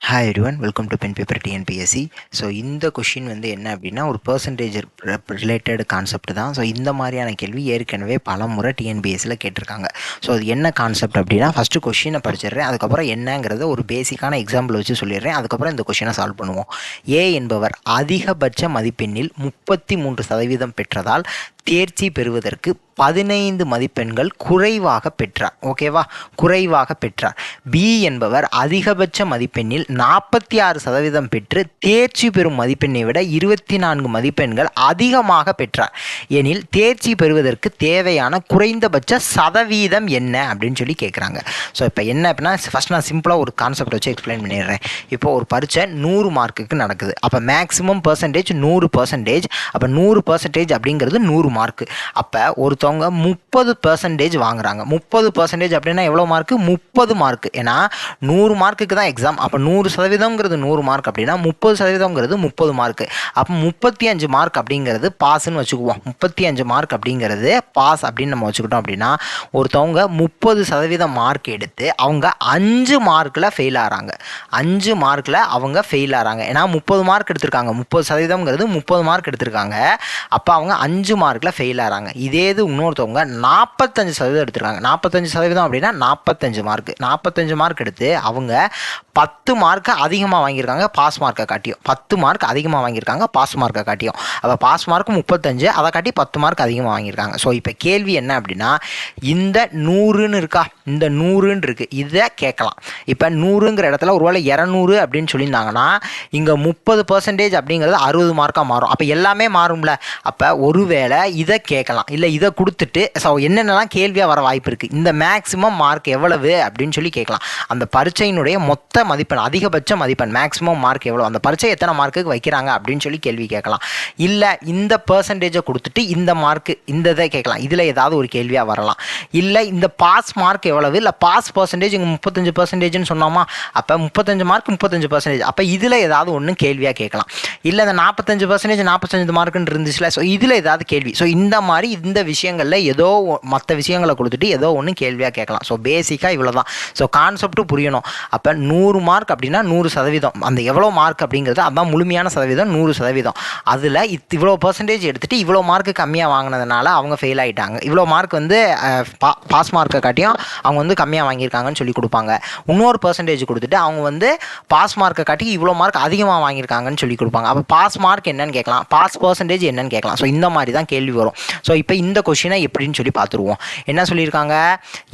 Hi everyone, welcome to pen paper TNPSC. So இந்த question என்ன அப்படின்னா ஒரு பர்சன்டேஜ் ரிலேட்டட் கான்செப்ட் தான். ஸோ இந்த மாதிரியான கேள்வி ஏற்கனவே பல முறை டிஎன்பிஎஸ்சியில் கேட்டிருக்காங்க. ஸோ அது என்ன கான்செப்ட் அப்படின்னா ஃபஸ்ட்டு கொஷினை படிச்சிடுறேன், அதுக்கப்புறம் என்னங்கிறத ஒரு பேசிக்கான எக்ஸாம்பிள் வச்சு சொல்லிடுறேன், அதுக்கப்புறம் இந்த கொஷினை சால்வ் பண்ணுவோம். ஏ என்பவர் அதிகபட்ச மதிப்பெண்ணில் 33% பெற்றதால் தேர்ச்சி பெறுவதற்கு 15 மதிப்பெண்கள் குறைவாக பெற்றார். ஓகேவா, குறைவாக பெற்றார். பி என்பவர் அதிகபட்ச மதிப்பெண்ணில் 46% பெற்று தேர்ச்சி பெறும் மதிப்பெண்ணை விட 24 மதிப்பெண்கள் அதிகமாக பெற்றார் எனில் தேர்ச்சி பெறுவதற்கு தேவையான குறைந்தபட்ச சதவீதம் என்ன அப்படின்னு சொல்லி கேட்குறாங்க. ஸோ இப்போ என்ன அப்படின்னா ஃபஸ்ட் நான் சிம்பிளாக ஒரு கான்செப்ட் வச்சு எக்ஸ்பிளைன் பண்ணிடுறேன். இப்போ ஒரு பரீட்சை 100 மார்க்குக்கு நடக்குது. அப்போ மேக்ஸிமம் பர்சன்டேஜ் 100%. அப்போ 100% அப்படிங்கிறது 100 மார்க்கு. அப்போ ஒருத்தவங்க 30% வாங்குறாங்க. 30% அப்படின்னா எவ்வளோ மார்க்கு? 30 மார்க்கு. ஏன்னா 100 மார்க்குக்கு தான் எக்ஸாம். அப்போ 100%ங்கிறது 100 மார்க் அப்படின்னா 30%ங்கிறது 30 மார்க்கு. அப்போ 35 மார்க் அப்படிங்கிறது பாஸ்ன்னு வச்சுக்குவோம். 35 மார்க் அப்படிங்கிறது பாஸ் அப்படின்னு நம்ம வச்சுக்கிட்டோம். அப்படின்னா ஒருத்தவங்க 30% மார்க் எடுத்து அவங்க 5 மார்க்கில் ஃபெயில் ஆகிறாங்க. 5 மார்க்கில் அவங்க ஃபெயில் ஆகிறாங்க. ஏன்னா 30 மார்க் எடுத்திருக்காங்க. 30%ங்கிறது 30 மார்க் எடுத்திருக்காங்க. அப்போ அவங்க 5 மார்க்கில் ஃபெயில் ஆகிறாங்க. இதே இது இன்னொருத்தவங்க 45% எடுத்திருக்காங்க. 45% அப்படின்னா 45 மார்க். 45 மார்க் எடுத்து அவங்க 10 மார்க்கு அதிகமாக வாங்கியிருக்காங்க பாஸ் மார்க்கை காட்டியும். 10 மார்க் அதிகமாக வாங்கியிருக்காங்க பாஸ் மார்க்கை காட்டியும். அப்போ பாஸ் மார்க் 35, அதை காட்டி 10 மார்க் அதிகமாக வாங்கியிருக்காங்க. ஸோ இப்போ கேள்வி என்ன அப்படின்னா இந்த 100ன்னு இருக்கா, இந்த 100ன்னு இருக்குது, இதை கேட்கலாம். இப்போ 100ங்கிற இடத்துல ஒருவேளை 200 அப்படின்னு சொல்லியிருந்தாங்கன்னா இங்கே 30% அப்படிங்கிறது 60 மார்க்காக மாறும். அப்போ எல்லாமே மாறும்ல. அப்போ ஒருவேளை இதை கேட்கலாம், இல்லை இதை கொடுத்துட்டு ஸோ என்னென்னலாம் கேள்வியாக வர வாய்ப்பு இருக்குது, இந்த மேக்ஸிமம் மார்க் எவ்வளவு அப்படின்னு சொல்லி கேட்கலாம். அந்த பரீட்சையினுடைய மொத்த மதிப்பெண், அதிகபட்ச மதிப்பெண், மேக்ஸிமம் மார்க் எவ்வளோ, அந்த பரீட்சை எத்தனை மார்க்குக்கு வைக்கிறாங்க அப்படின்னு சொல்லி கேள்வி கேட்கலாம். இல்லை இந்த பர்சன்டேஜை கொடுத்துட்டு இந்த மார்க்கு இந்த இதை கேட்கலாம். இதில் ஏதாவது ஒரு கேள்வியாக வரலாம். இல்லை இந்த பாஸ் மார்க் எவ்வளவு, இல்லை பாஸ் பர்சன்டேஜ் இங்கே 35%ன்னு சொன்னோமா, அப்போ 35 மார்க் 35%. அப்போ இதில் ஏதாவது ஒன்று கேள்வியாக கேட்கலாம். இல்லை இந்த 45% 45 மார்க்குன்னு இருந்துச்சுல, ஸோ இதில் ஏதாவது கேள்வி. ஸோ இந்த மாதிரி இந்த விஷயங்களில் ஏதோ மற்ற விஷயங்களை கொடுத்துட்டு ஏதோ ஒன்று கேள்வியாக கேட்கலாம். ஸோ பேசிக்காக இவ்வளோ தான். ஸோ கான்செப்ட்டும் புரியணும். அப்போ 100 மார்க் அப்படின்னா 100%. அந்த எவ்வளோ மார்க் அப்படிங்கிறது அதுதான் முழுமையான சதவீதம் 100%. அதில் இவ்வளோ பர்சன்டேஜ் எடுத்துகிட்டு இவ்வளோ மார்க்கு கம்மியாக வாங்கினதுனால அவங்க ஃபெயில் ஆகிட்டாங்க. இவ்வளோ மார்க் பாஸ் மார்க்கை காட்டியும் அவங்க கம்மியாக வாங்கியிருக்காங்கன்னு சொல்லி கொடுப்பாங்க. இன்னொரு பர்சன்டேஜ் கொடுத்துட்டு அவங்க பாஸ் மார்க்கை காட்டி இவ்வளோ மார்க் அதிகமாக வாங்கியிருக்காங்கன்னு சொல்லி கொடுப்பாங்க. அப்போ பாஸ் மார்க் என்னன்னு கேட்கலாம், பாஸ் பர்சன்டேஜ் என்னன்னு கேட்கலாம். ஸோ இந்த மாதிரி தான் கேள்வி வரும். ஸோ இப்போ இந்த கொஷினை எப்படின்னு சொல்லி பார்த்துருவோம். என்ன சொல்லியிருக்காங்க,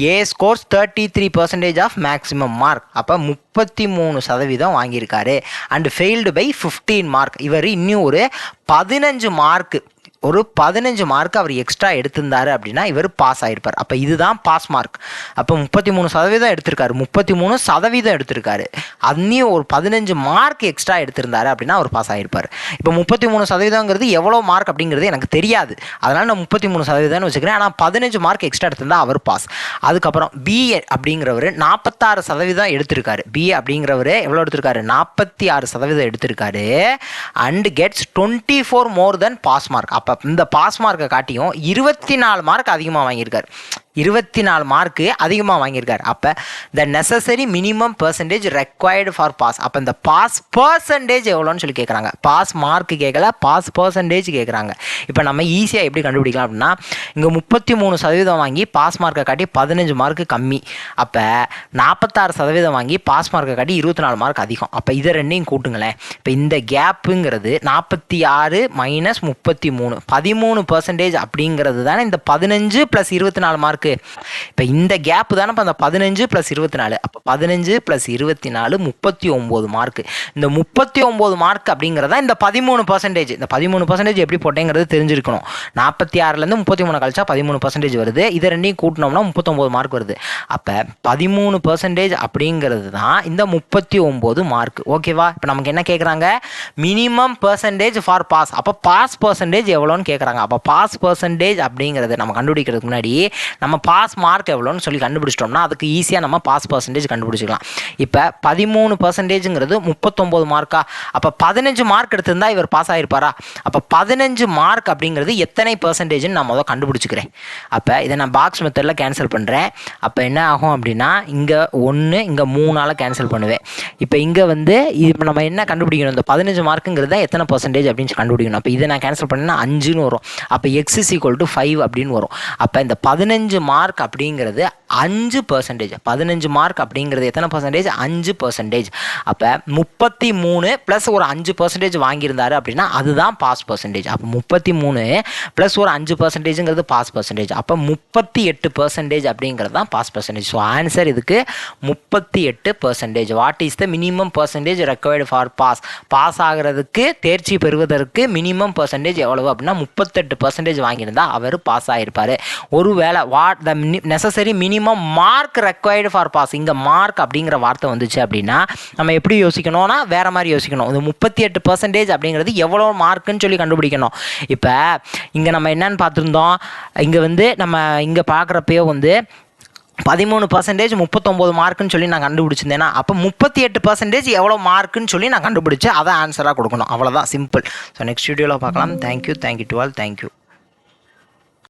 a scores 33% of maximum mark. அப்போ 33% வாங்கியிருக்காரு. And failed by 15 mark. இவர் இன்னும் ஒரு 15 மார்க்கு, ஒரு 15 மார்க் அவர் எக்ஸ்ட்ரா எடுத்திருந்தாரு அப்படின்னா இவர் பாஸ் ஆகிருப்பார். அப்போ இதுதான் பாஸ் மார்க். அப்போ 33% எடுத்திருக்காரு, 33% எடுத்திருக்காரு. அன்னியும் ஒரு 15 மார்க் எக்ஸ்ட்ரா எடுத்திருந்தாரு அப்படின்னா அவர் பாஸ் ஆகிருப்பார். இப்போ 33%ங்கிறது எவ்வளோ மார்க் அப்படிங்கிறது எனக்கு தெரியாது, அதனால் நான் 33% வச்சுக்கிறேன். ஆனால் 15 மார்க் எக்ஸ்ட்ரா எடுத்திருந்தால் அவர் பாஸ். அதுக்கப்புறம் பி அப்படிங்கிறவர் 46% எடுத்திருக்காரு. பி அப்படிங்கிறவர் எவ்வளோ எடுத்திருக்காரு, 46% எடுத்திருக்காரு. And gets 24 more than pass mark. அப்போ இந்த பாஸ் மார்க்கை காட்டியும் 24 மார்க் அதிகமாக வாங்கியிருக்காரு. 24 மார்க்கு அதிகமாக வாங்கியிருக்காரு. அப்போ the necessary minimum percentage required for pass. அப்போ இந்த பாஸ் பர்சன்டேஜ் எவ்வளோன்னு சொல்லி கேட்குறாங்க. பாஸ் மார்க்கு கேட்கல, பாஸ் பர்சன்டேஜ் கேட்குறாங்க. இப்போ நம்ம ஈஸியாக எப்படி கண்டுபிடிக்கலாம் அப்படின்னா இங்கே 33% வாங்கி பாஸ் மார்க்கை காட்டி 15 மார்க்கு கம்மி. அப்போ 46% வாங்கி பாஸ் மார்க்கை காட்டி 24 மார்க் அதிகம். அப்போ இதை ரெண்டையும் கூட்டுங்களேன். இப்போ இந்த கேப்புங்கிறது 46 மைனஸ் 33, 13% அப்படிங்கிறது தானே இந்த 15 + 24 மார்க். இப்போ இந்த கேப் தானே இப்போ அந்த 15 + 24. அப்போ 15 + 24 39 மார்க். இந்த 39 மார்க் அப்படிங்கிறதா இந்த 13%. இந்த 13% எப்படி போட்டேங்கிறது தெரிஞ்சிருக்கணும். 46லேருந்து 33 கழிச்சா 13% வருது. இதை ரெண்டையும் கூட்டினோம்னா 39 மார்க் வருது. அப்போ 13% அப்படிங்கிறது தான் இந்த 39 மார்க். ஓகேவா, இப்போ நமக்கு என்ன கேட்குறாங்க, மினிமம் பர்சன்டேஜ் ஃபார் பாஸ். அப்போ பாஸ் பர்சன்டேஜ் எவ்வளோன்னு கேட்குறாங்க. அப்போ பாஸ் பர்சன்டேஜ் அப்படிங்கிறது நம்ம கண்டுபிடிக்கிறதுக்கு முன்னாடி நம்ம நம்ம பாஸ் மார்க் எவ்வளோன்னு சொல்லி கண்டுபிடிச்சிட்டோம்னா அதுக்கு ஈஸியாக நம்ம பாஸ் பர்சன்டேஜ் கண்டுபிடிச்சிக்கலாம். இப்போ 13%ங்கிறது 39 மார்க்கா, அப்போ 15 மார்க் எடுத்திருந்தா இவர் பாஸ் ஆகிருப்பாரா? அப்போ 15 மார்க் அப்படிங்கிறது எத்தனை பர்சன்டேஜ்னு நான் முதல் கண்டுபிடிச்சிக்கிறேன். அப்போ இதை நான் பாக்ஸ் மெத்தடில் கேன்சல் பண்ணுறேன். அப்போ என்ன ஆகும் அப்படின்னா இங்கே 1 இங்கே 3ஆல் கேன்சல் பண்ணுவேன். இப்போ இங்கே வந்து இப்போ நம்ம என்ன கண்டுபிடிக்கணும், இந்த 15 மார்க்குங்கிறது தான் எத்தனை பர்சன்டேஜ் அப்படின்னு கண்டுபிடிக்கணும். அப்போ இதை நான் கேன்சல் பண்ணேன்னா 5ன்னு வரும். அப்போ x = 5 அப்படின்னு வரும். அப்போ இந்த 15 மார்க் அப்படிங்கிறது 5%. 15 மார்க் அப்படிங்கிறது எத்தனை பர்சன்டேஜ்? 5%. அப்போ 33 ப்ளஸ் ஒரு 5% வாங்கியிருந்தாரு அப்படின்னா அதுதான் பாஸ் பர்சன்டேஜ். அப்போ 33 ப்ளஸ் ஒரு 5%ங்கிறது பாஸ் பர்சன்டேஜ். அப்போ 38% அப்படிங்கிறது தான் பாஸ் பர்சன்டேஜ். ஸோ ஆன்சர் இதுக்கு 38%. What is the minimum percentage required for pass? Pass ஆகிறதுக்கு, தேர்ச்சி பெறுவதற்கு மினிமம் பர்சன்டேஜ் எவ்வளவு அப்படின்னா 38% வாங்கியிருந்தா அவர் பாஸ் ஆகிருப்பார். ஒருவேளை what the necessary minimum mark required for pass, இங்கே மார்க் அப்படிங்கிற வார்த்தை வந்துச்சு அப்படின்னா நம்ம எப்படி யோசிக்கணும்னா வேற மாதிரி யோசிக்கணும். இந்த 38% அப்படிங்கிறது எவ்வளோ மார்க்குன்னு சொல்லி கண்டுபிடிக்கணும். இப்போ இங்கே நம்ம என்னன்னு பார்த்துருந்தோம், இங்கே வந்து நம்ம இங்கே பார்க்குறப்பயோ வந்து 13% 39 மார்க்குன்னு சொல்லி நான் கண்டுபிடிச்சிருந்தேன்னா அப்போ 38% எவ்வளோ மார்க்குன்னு சொல்லி நான் கண்டுபிடிச்சேன், அதை ஆன்சராக கொடுக்கணும். அவ்வளோதான், சிம்பிள். ஸோ நெக்ஸ்ட் வீடியோவில் பார்க்கலாம். Thank you to all. தேங்க்யூ.